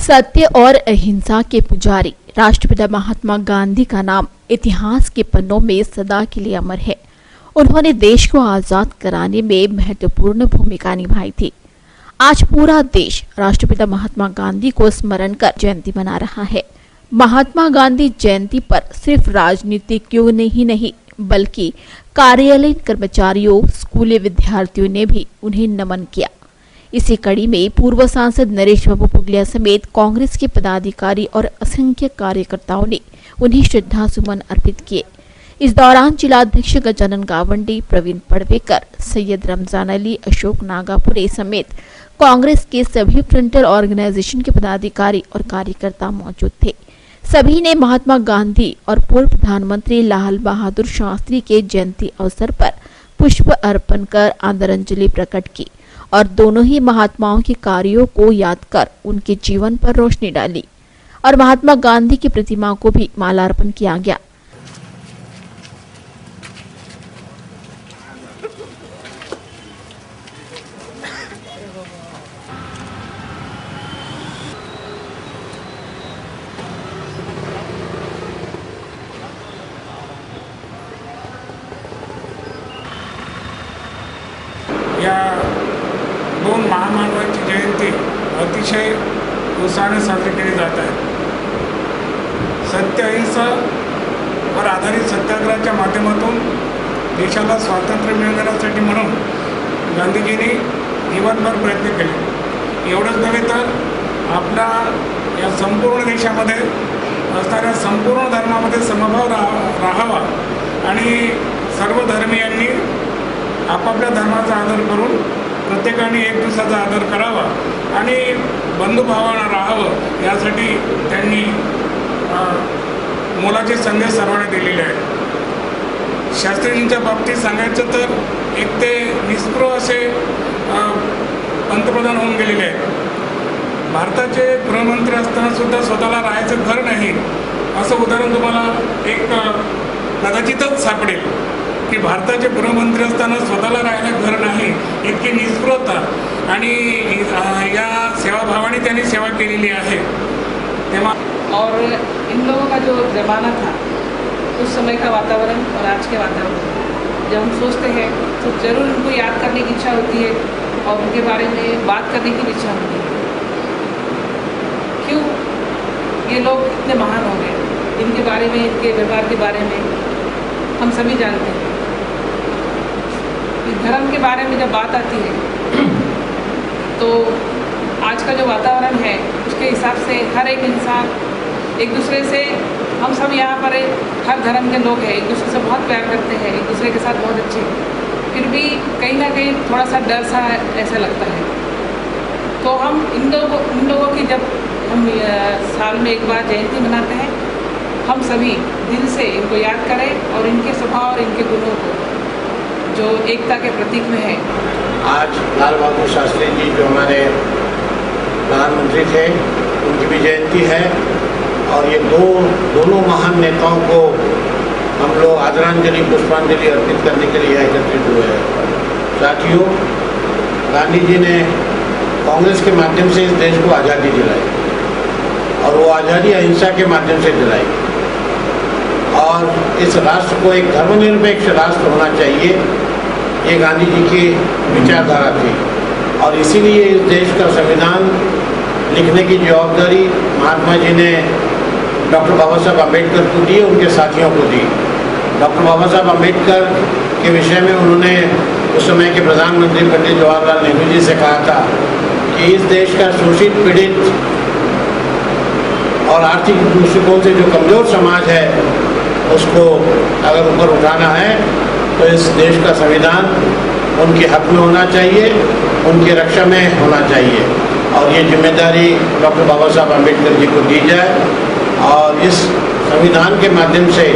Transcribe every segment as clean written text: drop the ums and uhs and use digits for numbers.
सत्य और अहिंसा के पुजारी राष्ट्रपिता महात्मा गांधी का नाम इतिहास के पन्नों में सदा के लिए अमर है। उन्होंने देश को आजाद कराने में महत्वपूर्ण भूमिका निभाई थी। आज पूरा देश राष्ट्रपिता महात्मा गांधी को स्मरण कर जयंती मना रहा है। महात्मा गांधी जयंती पर सिर्फ राजनीतिज्ञों ने ही नहीं बल्कि कार्यालयीन कर्मचारियों, स्कूली विद्यार्थियों ने भी उन्हें नमन किया। इसी कड़ी में पूर्व सांसद नरेश बाबू पुगलिया समेत कांग्रेस के पदाधिकारी और असंख्य कार्यकर्ताओं ने उन्हें श्रद्धा सुमन अर्पित किए। इस दौरान जिलाध्यक्ष गजानन गावंडी, प्रवीण पड़वेकर, सैयद रमजान अली, अशोक नागापुरे समेत कांग्रेस के सभी फ्रंटल ऑर्गेनाइजेशन के पदाधिकारी और कार्यकर्ता मौजूद थे। सभी ने महात्मा गांधी और पूर्व प्रधानमंत्री लाल बहादुर शास्त्री के जयंती अवसर पर पुष्प अर्पण कर आदरांजलि प्रकट की और दोनों ही महात्माओं के कार्यों को याद कर उनके जीवन पर रोशनी डाली और महात्मा गांधी की प्रतिमा को भी मालार्पण किया गया। या दोन महामानवांची जयंती अतिशय उत्साहाने साजरी केली जात आहे। सत्य अहिंसावर आधारित सत्याग्रहाच्या माध्यमातून देशाला स्वातंत्र्य मिळवण्यासाठी म्हणून गांधीजींनी जीवनभर प्रयत्न केले। एवढंच नव्हे तर आपल्या या संपूर्ण देशामध्ये असणाऱ्या संपूर्ण धर्मामध्ये समभाव राहावा आणि सर्व धर्मीयांनी आपापल्या धर्माचा आदर करून प्रत्येकाने एक दुसऱ्याचा आदर करावा आणि बंधुभावानं राहावं यासाठी त्यांनी मोलाचे संदेश सर्वांना दिलेले आहेत। शास्त्रीजींच्या बाबतीत सांगायचं तर एक ते निस्पृह असे पंतप्रधान होऊन गेलेले आहेत। भारताचे गृहमंत्री असताना सुद्धा स्वतःला राहायचं घर नाही असं उदाहरण तुम्हाला एक कदाचितच सापडेल की भारताचे गृहमंत्री असताना स्वतःला राहायला घर नाही, इतकी निस्पृहता आणि या सेवाभावाने त्यांनी सेवा केलेली आहे। तेव्हा और इन लोगों का जो ज़माना था उस समय का वातावरण और आज के वातावरण जब हम सोचते हैं तो ज़रूर उनको याद करने की इच्छा होती है और उनके बारे में बात करने की इच्छा होती है। क्यों ये लोग इतने महान हो गए, इनके बारे में, इनके व्यवहार के बारे में हम सभी जानते हैं। धर्म के बारे में जब बात आती है तो आज का जो वातावरण है उसके हिसाब से हर एक इंसान एक दूसरे से, हम सब यहाँ पर हर धर्म के लोग हैं, एक दूसरे से बहुत प्यार करते हैं, एक दूसरे के साथ बहुत अच्छे हैं। फिर भी कहीं ना कहीं थोड़ा सा डर सा ऐसा लगता है। तो हम इन लोगों की जब हम साल में एक बार जयंती मनाते हैं, हम सभी दिल से इनको याद करें और इनके स्वभाव और इनके गुणों को जो एकता के प्रतीक में है। आज लाल बहादुर शास्त्री जी जो हमारे प्रधानमंत्री थे उनकी भी जयंती है और ये दोनों महान नेताओं को हम लोग आदरांजलि पुष्पांजलि अर्पित करने के लिए एकत्रित हुए हैं। साथियों, गांधी जी ने कांग्रेस के माध्यम से इस देश को आज़ादी दिलाई और वो आज़ादी अहिंसा के माध्यम से दिलाई और इस राष्ट्र को एक धर्मनिरपेक्ष राष्ट्र होना चाहिए, ये गांधी जी की विचारधारा थी और इसीलिए इस देश का संविधान लिखने की जवाबदारी महात्मा जी ने डॉक्टर बाबा साहब अम्बेडकर को दी, उनके साथियों को दी। डॉक्टर बाबा साहब अम्बेडकर के विषय में उन्होंने उस समय के प्रधानमंत्री पंडित जवाहरलाल नेहरू जी से कहा था कि इस देश का शोषित, पीड़ित और आर्थिक दृष्टिकोण से जो कमज़ोर समाज है उसको अगर ऊपर उठाना है तो इस देश का संविधान उनके हक में होना चाहिए, उनकी रक्षा में होना चाहिए और ये जिम्मेदारी डॉक्टर बाबा साहब अम्बेडकर जी को दी जाए और इस संविधान के माध्यम से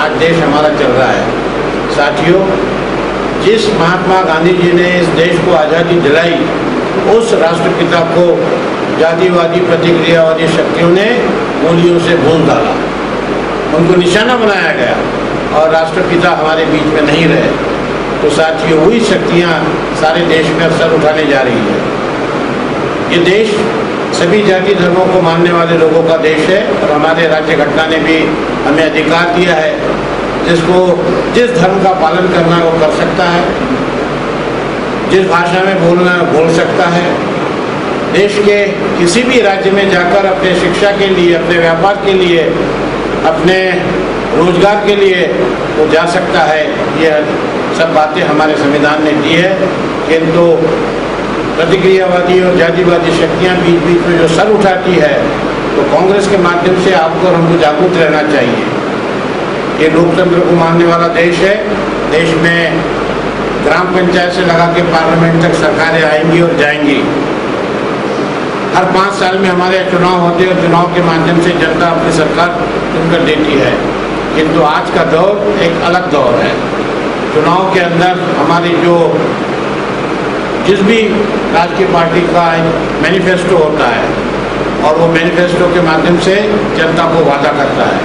आज देश हमारा चल रहा है। साथियों, जिस महात्मा गांधी जी ने इस देश को आज़ादी दिलाई उस राष्ट्रपिता को जातिवादी प्रतिक्रियावादी शक्तियों ने गोलियों से भून डाला, उनको निशाना बनाया गया और राष्ट्रपिता हमारे बीच में नहीं रहे। तो साथियों, वही शक्तियाँ सारे देश में असर उठाने जा रही है। ये देश सभी जाति धर्मों को मानने वाले लोगों का देश है और हमारे राज्य घटना ने भी हमें अधिकार दिया है, जिस धर्म का पालन करना है वो कर सकता है, जिस भाषा में बोलना है बोल सकता है। देश के किसी भी राज्य में जाकर अपने शिक्षा के लिए, अपने व्यापार के लिए, अपने रोजगार के लिए वो जा सकता है। ये सब बातें हमारे संविधान ने दी है, किंतु प्रतिक्रियावादी और जातिवादी शक्तियाँ बीच बीच में जो सर उठाती है, तो कांग्रेस के माध्यम से आपको और हमको जागरूक रहना चाहिए। ये लोकतंत्र को मानने वाला देश है। देश में ग्राम पंचायत से लगा के पार्लियामेंट तक सरकारें आएंगी और जाएंगी। हर 5 साल में हमारे चुनाव होते हैं और चुनाव के माध्यम से जनता अपनी सरकार चुनकर देती है, किंतु आज का दौर एक अलग दौर है। चुनाव के अंदर हमारी जिस भी राजकीय पार्टी का एक मैनिफेस्टो होता है और वो मैनिफेस्टो के माध्यम से जनता को वादा करता है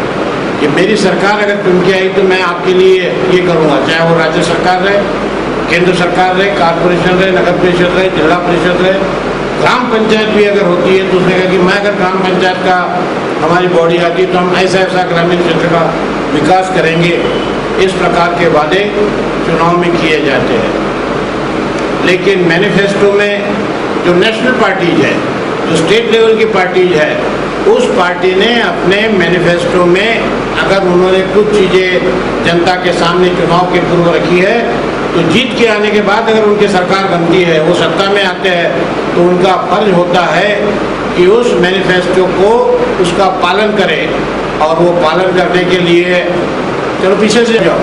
कि मेरी सरकार अगर चुन के आई तो मैं आपके लिए ये करूँगा, चाहे वो राज्य सरकार रहे, केंद्र सरकार रहे, कारपोरेशन रहे, नगर परिषद रहे, जिला परिषद रहे, ग्राम पंचायत भी अगर होती है तो उसने कहा कि मैं अगर ग्राम पंचायत का हमारी बॉडी आती है तो हम ऐसा ऐसा ग्रामीण क्षेत्र का विकास करेंगे। इस प्रकार के वादे चुनाव में किए जाते हैं, लेकिन मैनिफेस्टो में जो नेशनल पार्टीज है, जो स्टेट लेवल की पार्टीज है, उस पार्टी ने अपने मैनिफेस्टो में अगर उन्होंने कुछ चीज़ें जनता के सामने चुनाव के पूर्व रखी है, तो जीत के आने के बाद अगर उनकी सरकार बनती है, वो सत्ता में आते हैं, तो उनका फर्ज होता है कि उस मैनिफेस्टो को उसका पालन करें। और वो पालन करने के लिए, चलो पीछे से जाओ,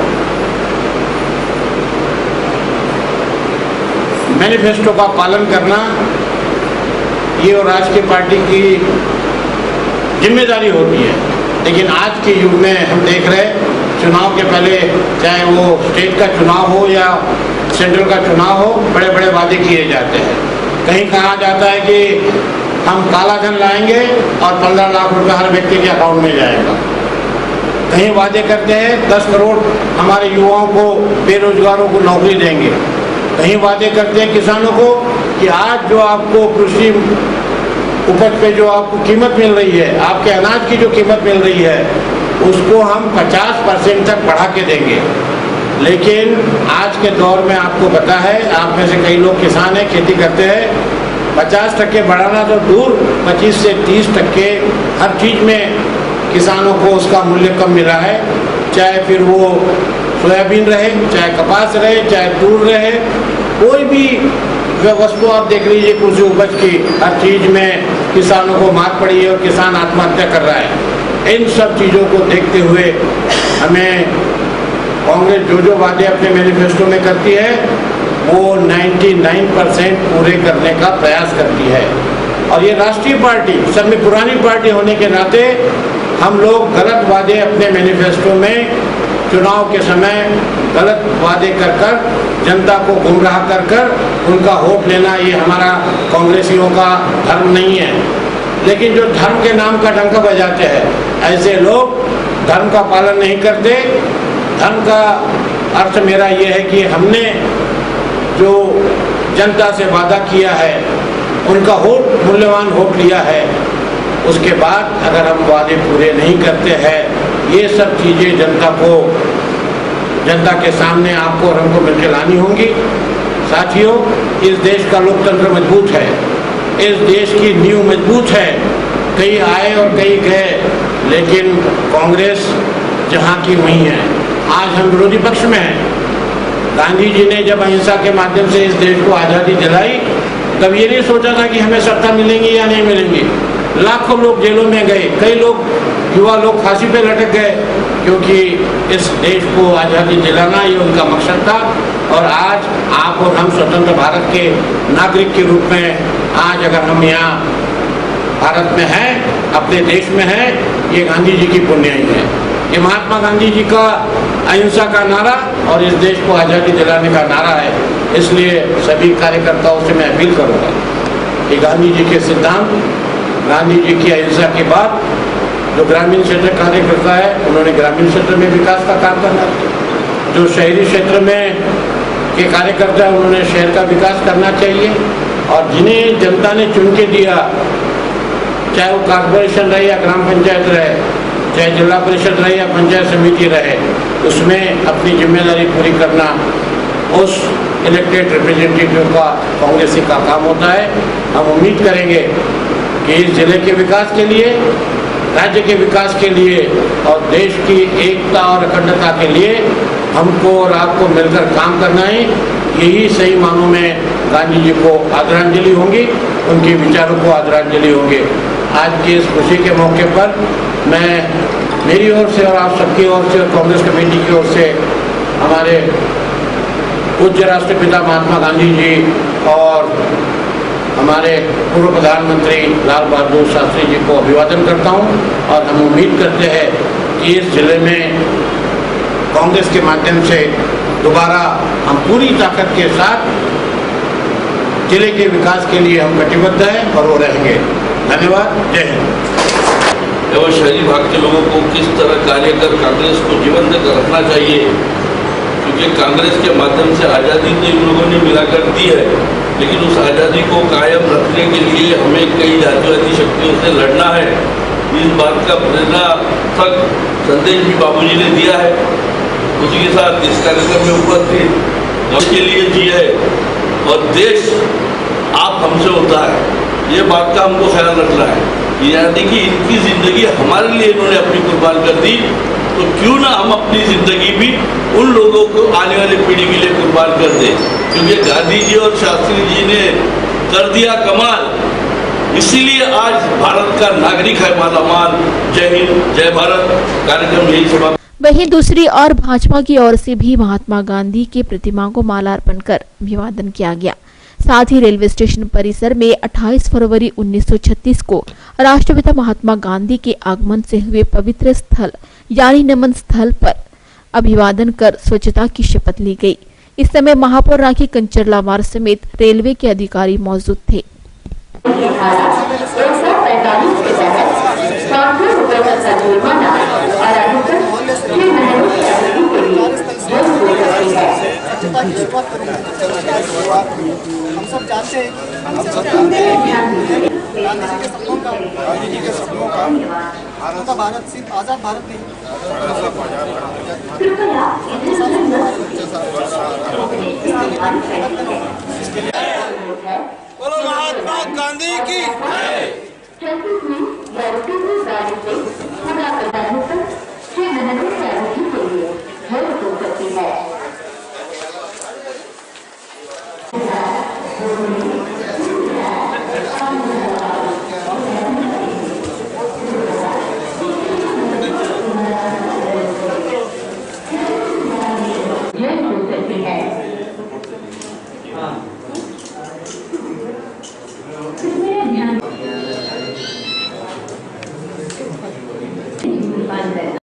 मैनिफेस्टो का पालन करना ये और राजकीय पार्टी की जिम्मेदारी होती है। लेकिन आज के युग में हम देख रहे हैं, चुनाव के पहले चाहे वो स्टेट का चुनाव हो या सेंट्रल का चुनाव हो, बड़े बड़े वादे किए जाते हैं। कहीं कहा जाता है कि हम काला धन लाएंगे और 15 लाख रुपए हर व्यक्ति के अकाउंट में जाएगा। कहीं वादे करते हैं 10 करोड़ हमारे युवाओं को, बेरोजगारों को नौकरी देंगे। कहीं वादे करते हैं किसानों को कि आज जो आपको कृषि उपज पे जो आपको कीमत मिल रही है, आपके अनाज की जो कीमत मिल रही है, उसको हम 50% तक बढ़ा के देंगे। लेकिन आज के दौर में आपको पता है, आप में से कई लोग किसान हैं, खेती करते हैं, 50% बढ़ाना तो दूर, 25 से 30% हर चीज़ में किसानों को उसका मूल्य कम मिला है। चाहे फिर वो सोयाबीन रहे, चाहे कपास रहे, चाहे तूर रहे, कोई भी वस्तु आप देख लीजिए कृषि उपज की, हर चीज़ में किसानों को मार पड़ी है और किसान आत्महत्या कर रहा है। इन सब चीज़ों को देखते हुए हमें कांग्रेस जो वादे अपने मैनिफेस्टो में करती है, वो 99% पूरे करने का प्रयास करती है। और ये राष्ट्रीय पार्टी, सब में पुरानी पार्टी होने के नाते हम लोग गलत वादे अपने मैनिफेस्टो में चुनाव के समय गलत वादे कर जनता को गुमराह कर उनका वोट लेना, ये हमारा कांग्रेसियों का धर्म नहीं है। लेकिन जो धर्म के नाम का डंका बजाते हैं, ऐसे लोग धर्म का पालन नहीं करते। धर्म का अर्थ मेरा ये है कि हमने जो जनता से वादा किया है, उनका वोट, मूल्यवान वोट लिया है, उसके बाद अगर हम वादे पूरे नहीं करते हैं, ये सब चीज़ें जनता के सामने आपको और हमको मिलकर लानी होंगी। साथियों, इस देश का लोकतंत्र मजबूत है, इस देश की नींव मजबूत है। कई आए और कई गए, लेकिन कांग्रेस जहाँ की वहीं है। आज हम विरोधी पक्ष में हैं। गांधी जी ने जब अहिंसा के माध्यम से इस देश को आज़ादी दिलाई, तब ये नहीं सोचा था कि हमें सत्ता मिलेंगी या नहीं मिलेंगी। लाखों लोग जेलों में गए, कई लोग, युवा लोग फांसी पे लटक गए, क्योंकि इस देश को आज़ादी दिलाना ये उनका मकसद था। और आज आप और हम स्वतंत्र भारत के नागरिक के रूप में आज अगर हम यहाँ भारत में हैं, अपने देश में हैं, ये गांधी जी की पुण्याई है। ये महात्मा गांधी जी का अहिंसा का नारा और इस देश को आज़ादी दिलाने का नारा है। इसलिए सभी कार्यकर्ताओं से मैं अपील करूँगा कि गांधी जी के सिद्धांत, गांधी जी की अहिंसा के बाद जो ग्रामीण क्षेत्र कार्यकर्ता है, उन्होंने ग्रामीण क्षेत्र में विकास का काम करना चाहिए। जो शहरी क्षेत्र में के कार्यकर्ता है, उन्होंने शहर का विकास करना चाहिए। और जिन्हें जनता ने चुन के दिया, चाहे वो कॉर्पोरेशन रहे या ग्राम पंचायत रहे, चाहे जिला परिषद रहे या पंचायत समिति रहे, उसमें अपनी जिम्मेदारी पूरी करना उस इलेक्टेड रिप्रेजेंटेटिव का, कांग्रेसी का काम होता है। हम उम्मीद करेंगे कि इस जिले के विकास के लिए, राज्य के विकास के लिए और देश की एकता और अखंडता के लिए हमको और आपको मिलकर काम करना है। यही सही मानों में गांधी जी को आदरांजलि होंगी, उनके विचारों को आदरांजलि होंगे। आज की इस खुशी के मौके पर मैं मेरी ओर से और आप सबकी ओर से और कांग्रेस कमेटी की ओर से हमारे पूज्य राष्ट्रपिता महात्मा गांधी जी और हमारे पूर्व प्रधानमंत्री लाल बहादुर शास्त्री जी को अभिवादन करता हूं और हम उम्मीद करते हैं कि इस जिले में कांग्रेस के माध्यम से दोबारा हम पूरी ताकत के साथ जिले के विकास के लिए हम कटिबद्ध हैं और वो रहेंगे। धन्यवाद। जय हिंद। एवं शहरी भाग के लोगों को किस तरह कार्य कर कांग्रेस को जीवंत रखना चाहिए, क्योंकि कांग्रेस के माध्यम से आज़ादी तो इन लोगों ने मिलाकर दी है, लेकिन उस आज़ादी को कायम रखने के लिए हमें कई जातिवादी शक्तियों से लड़ना है। इस बात का प्रेरणा तक संदेश भी बाबूजी ने दिया है। उसी के साथ इस कार्यक्रम में उपस्थित उसके लिए जी है और देश आप हमसे होता है, ये बात का हमको ख्याल रखना है। यानी कि इनकी ज़िंदगी हमारे लिए इन्होंने अपनी कुर्बान कर दी, तो क्यों ना हम अपनी ज़िंदगी भी उन लोगों को आने वाली पीढ़ी के लिए कुर्बान कर दें, क्योंकि गांधी जी और शास्त्री जी ने कर दिया कमाल, इसीलिए आज भारत का नागरिक है मालामाल। जय हिंद, जय भारत। कार्यक्रम यही समाप्त। वहीं दूसरी ओर भाजपा की ओर से भी महात्मा गांधी की प्रतिमा को माला अर्पण कर अभिवादन किया गया। साथ ही रेलवे स्टेशन परिसर में 28 फरवरी 1936 को राष्ट्रपिता महात्मा गांधी के आगमन से हुए पवित्र स्थल यानी नमन स्थल पर अभिवादन कर स्वच्छता की शपथ ली गई। इस समय महापौर राखी कंचर लामार समेत रेलवे के अधिकारी मौजूद थे। हम सब जानते हैं गांधी जी के सपनों का उनका भारत सिर्फ आज़ाद भारत नहीं, बोलो महात्मा गांधी की।